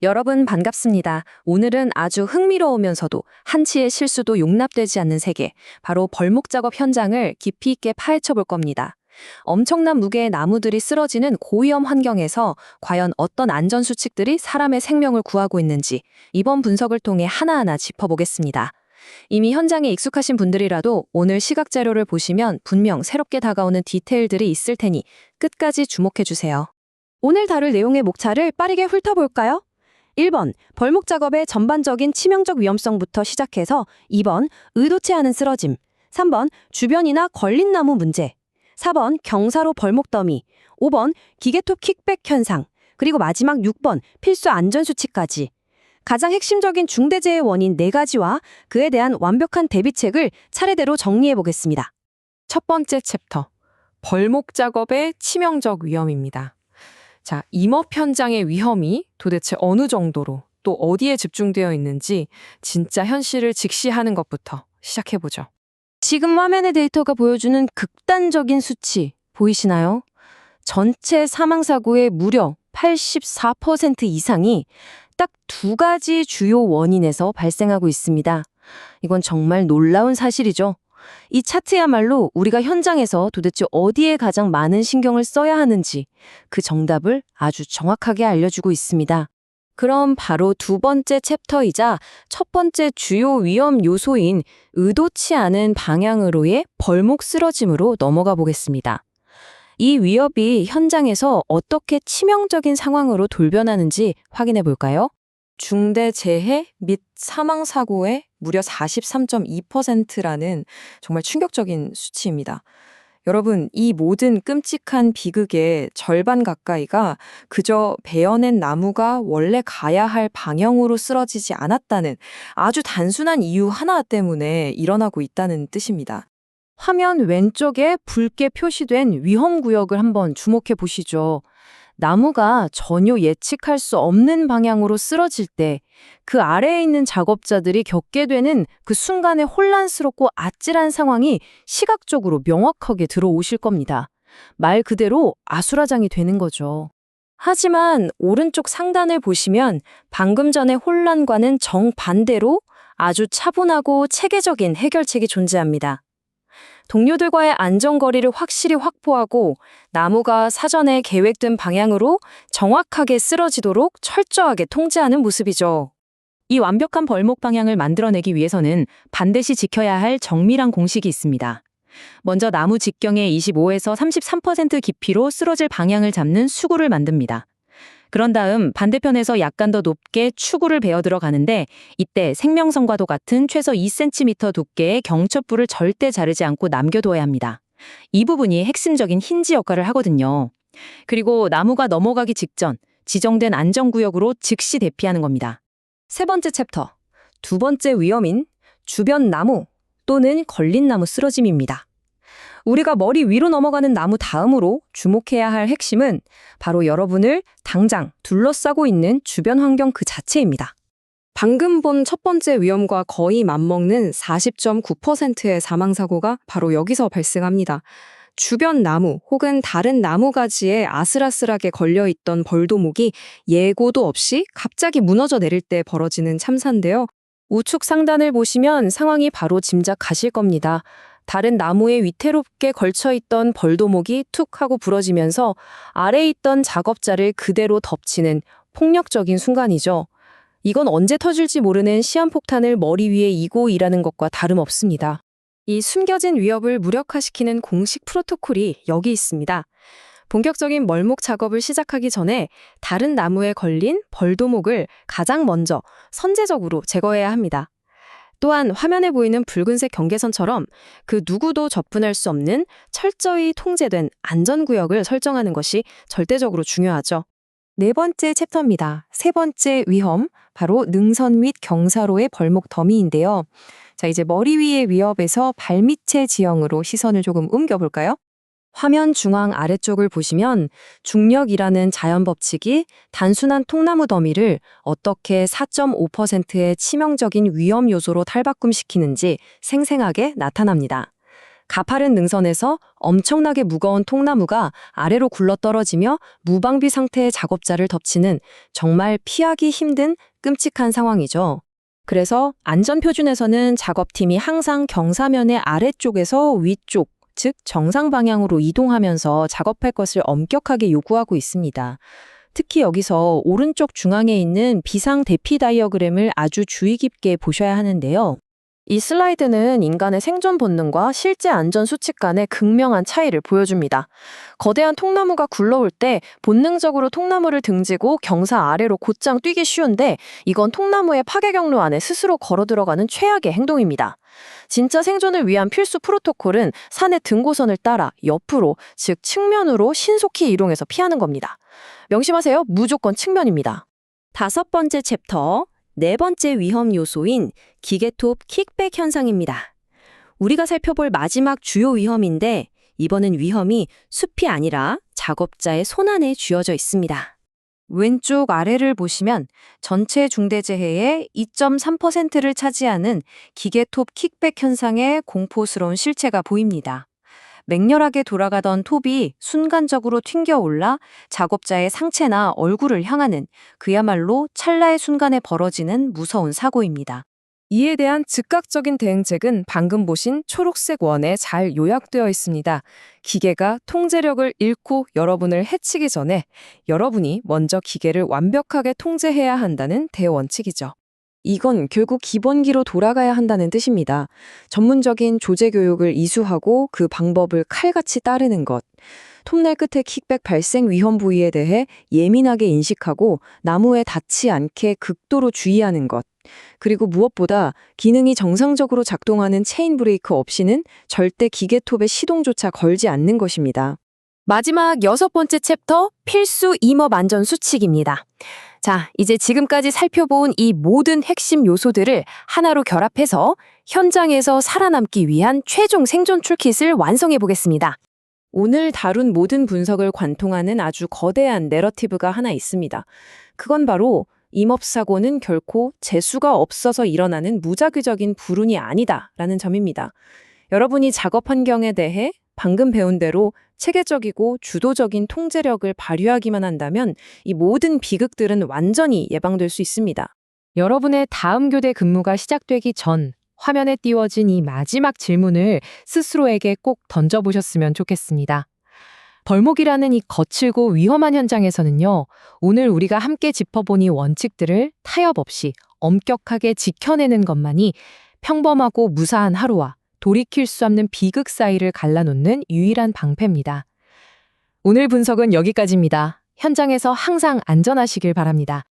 여러분 반갑습니다. 오늘은 아주 흥미로우면서도 한치의 실수도 용납되지 않는 세계, 바로 벌목 작업 현장을 깊이 있게 파헤쳐 볼 겁니다. 엄청난 무게의 나무들이 쓰러지는 고위험 환경에서 과연 어떤 안전 수칙들이 사람의 생명을 구하고 있는지 이번 분석을 통해 하나하나 짚어보겠습니다. 이미 현장에 익숙하신 분들이라도 오늘 시각 자료를 보시면 분명 새롭게 다가오는 디테일들이 있을 테니 끝까지 주목해 주세요. 오늘 다룰 내용의 목차를 빠르게 훑어볼까요? 1번, 벌목 작업의 전반적인 치명적 위험성부터 시작해서 2번, 의도치 않은 쓰러짐, 3번, 주변이나 걸린 나무 문제, 4번, 경사로 벌목 더미, 5번, 기계톱 킥백 현상, 그리고 마지막 6번, 필수 안전수칙까지. 가장 핵심적인 중대재해 원인 4가지와 그에 대한 완벽한 대비책을 차례대로 정리해보겠습니다. 첫 번째 챕터, 벌목 작업의 치명적 위험입니다. 자, 임업 현장의 위험이 도대체 어느 정도로 또 어디에 집중되어 있는지 진짜 현실을 직시하는 것부터 시작해보죠. 지금 화면의 데이터가 보여주는 극단적인 수치 보이시나요? 전체 사망사고의 무려 84% 이상이 딱 2가지 주요 원인에서 발생하고 있습니다. 이건 정말 놀라운 사실이죠. 이 차트야말로 우리가 현장에서 도대체 어디에 가장 많은 신경을 써야 하는지 그 정답을 아주 정확하게 알려주고 있습니다. 그럼 바로 두 번째 챕터이자 첫 번째 주요 위험 요소인 의도치 않은 방향으로의 벌목 쓰러짐으로 넘어가 보겠습니다. 이 위협이 현장에서 어떻게 치명적인 상황으로 돌변하는지 확인해 볼까요? 중대재해 및 사망사고의 무려 43.2%라는 정말 충격적인 수치입니다. 여러분, 이 모든 끔찍한 비극의 절반 가까이가 그저 베어낸 나무가 원래 가야 할 방향으로 쓰러지지 않았다는 아주 단순한 이유 하나 때문에 일어나고 있다는 뜻입니다. 화면 왼쪽에 붉게 표시된 위험구역을 한번 주목해 보시죠. 나무가 전혀 예측할 수 없는 방향으로 쓰러질 때 그 아래에 있는 작업자들이 겪게 되는 그 순간의 혼란스럽고 아찔한 상황이 시각적으로 명확하게 들어오실 겁니다. 말 그대로 아수라장이 되는 거죠. 하지만 오른쪽 상단을 보시면 방금 전의 혼란과는 정반대로 아주 차분하고 체계적인 해결책이 존재합니다. 동료들과의 안전거리를 확실히 확보하고 나무가 사전에 계획된 방향으로 정확하게 쓰러지도록 철저하게 통제하는 모습이죠. 이 완벽한 벌목 방향을 만들어내기 위해서는 반드시 지켜야 할 정밀한 공식이 있습니다. 먼저 나무 직경의 25에서 33% 깊이로 쓰러질 방향을 잡는 수구를 만듭니다. 그런 다음 반대편에서 약간 더 높게 추구를 베어 들어가는데 이때 생명선과도 같은 최소 2cm 두께의 경첩부를 절대 자르지 않고 남겨둬야 합니다. 이 부분이 핵심적인 힌지 역할을 하거든요. 그리고 나무가 넘어가기 직전 지정된 안전구역으로 즉시 대피하는 겁니다. 세 번째 챕터, 두 번째 위험인 주변 나무 또는 걸린 나무 쓰러짐입니다. 우리가 머리 위로 넘어가는 나무 다음으로 주목해야 할 핵심은 바로 여러분을 당장 둘러싸고 있는 주변 환경 그 자체입니다. 방금 본 첫 번째 위험과 거의 맞먹는 40.9%의 사망사고가 바로 여기서 발생합니다. 주변 나무 혹은 다른 나무가지에 아슬아슬하게 걸려있던 벌도목이 예고도 없이 갑자기 무너져 내릴 때 벌어지는 참사인데요. 우측 상단을 보시면 상황이 바로 짐작가실 겁니다. 다른 나무에 위태롭게 걸쳐있던 벌도목이 툭 하고 부러지면서 아래에 있던 작업자를 그대로 덮치는 폭력적인 순간이죠. 이건 언제 터질지 모르는 시한폭탄을 머리 위에 이고 일하는 것과 다름없습니다. 이 숨겨진 위협을 무력화시키는 공식 프로토콜이 여기 있습니다. 본격적인 멀목 작업을 시작하기 전에 다른 나무에 걸린 벌도목을 가장 먼저 선제적으로 제거해야 합니다. 또한 화면에 보이는 붉은색 경계선처럼 그 누구도 접근할 수 없는 철저히 통제된 안전구역을 설정하는 것이 절대적으로 중요하죠. 네 번째 챕터입니다. 세 번째 위험, 바로 능선 및 경사로의 벌목 더미인데요. 자, 이제 머리 위의 위협에서 발밑의 지형으로 시선을 조금 옮겨볼까요? 화면 중앙 아래쪽을 보시면 중력이라는 자연 법칙이 단순한 통나무 더미를 어떻게 4.5%의 치명적인 위험 요소로 탈바꿈시키는지 생생하게 나타납니다. 가파른 능선에서 엄청나게 무거운 통나무가 아래로 굴러떨어지며 무방비 상태의 작업자를 덮치는 정말 피하기 힘든 끔찍한 상황이죠. 그래서 안전표준에서는 작업팀이 항상 경사면의 아래쪽에서 위쪽, 즉 정상 방향으로 이동하면서 작업할 것을 엄격하게 요구하고 있습니다. 특히 여기서 오른쪽 중앙에 있는 비상 대피 다이어그램을 아주 주의 깊게 보셔야 하는데요. 이 슬라이드는 인간의 생존 본능과 실제 안전 수칙 간의 극명한 차이를 보여줍니다. 거대한 통나무가 굴러올 때 본능적으로 통나무를 등지고 경사 아래로 곧장 뛰기 쉬운데 이건 통나무의 파괴 경로 안에 스스로 걸어 들어가는 최악의 행동입니다. 진짜 생존을 위한 필수 프로토콜은 산의 등고선을 따라 옆으로, 즉 측면으로 신속히 이동해서 피하는 겁니다. 명심하세요. 무조건 측면입니다. 5번째 챕터, 4번째 위험 요소인 기계톱 킥백 현상입니다. 우리가 살펴볼 마지막 주요 위험인데 이번엔 위험이 숲이 아니라 작업자의 손 안에 쥐어져 있습니다. 왼쪽 아래를 보시면 전체 중대재해의 2.3%를 차지하는 기계톱 킥백 현상의 공포스러운 실체가 보입니다. 맹렬하게 돌아가던 톱이 순간적으로 튕겨올라 작업자의 상체나 얼굴을 향하는 그야말로 찰나의 순간에 벌어지는 무서운 사고입니다. 이에 대한 즉각적인 대응책은 방금 보신 초록색 원에 잘 요약되어 있습니다. 기계가 통제력을 잃고 여러분을 해치기 전에 여러분이 먼저 기계를 완벽하게 통제해야 한다는 대원칙이죠. 이건 결국 기본기로 돌아가야 한다는 뜻입니다. 전문적인 조제 교육을 이수하고 그 방법을 칼같이 따르는 것. 톱날 끝의 킥백 발생 위험 부위에 대해 예민하게 인식하고 나무에 닿지 않게 극도로 주의하는 것. 그리고 무엇보다 기능이 정상적으로 작동하는 체인 브레이크 없이는 절대 기계톱에 시동조차 걸지 않는 것입니다. 마지막 6번째 챕터, 필수 임업 안전 수칙입니다. 자, 이제 지금까지 살펴본 이 모든 핵심 요소들을 하나로 결합해서 현장에서 살아남기 위한 최종 생존 툴킷을 완성해 보겠습니다. 오늘 다룬 모든 분석을 관통하는 아주 거대한 내러티브가 하나 있습니다. 그건 바로 임업사고는 결코 재수가 없어서 일어나는 무작위적인 불운이 아니다라는 점입니다. 여러분이 작업 환경에 대해 방금 배운 대로 체계적이고 주도적인 통제력을 발휘하기만 한다면 이 모든 비극들은 완전히 예방될 수 있습니다. 여러분의 다음 교대 근무가 시작되기 전 화면에 띄워진 이 마지막 질문을 스스로에게 꼭 던져보셨으면 좋겠습니다. 벌목이라는 이 거칠고 위험한 현장에서는요, 오늘 우리가 함께 짚어본 이 원칙들을 타협 없이 엄격하게 지켜내는 것만이 평범하고 무사한 하루와 돌이킬 수 없는 비극 사이를 갈라놓는 유일한 방패입니다. 오늘 분석은 여기까지입니다. 현장에서 항상 안전하시길 바랍니다.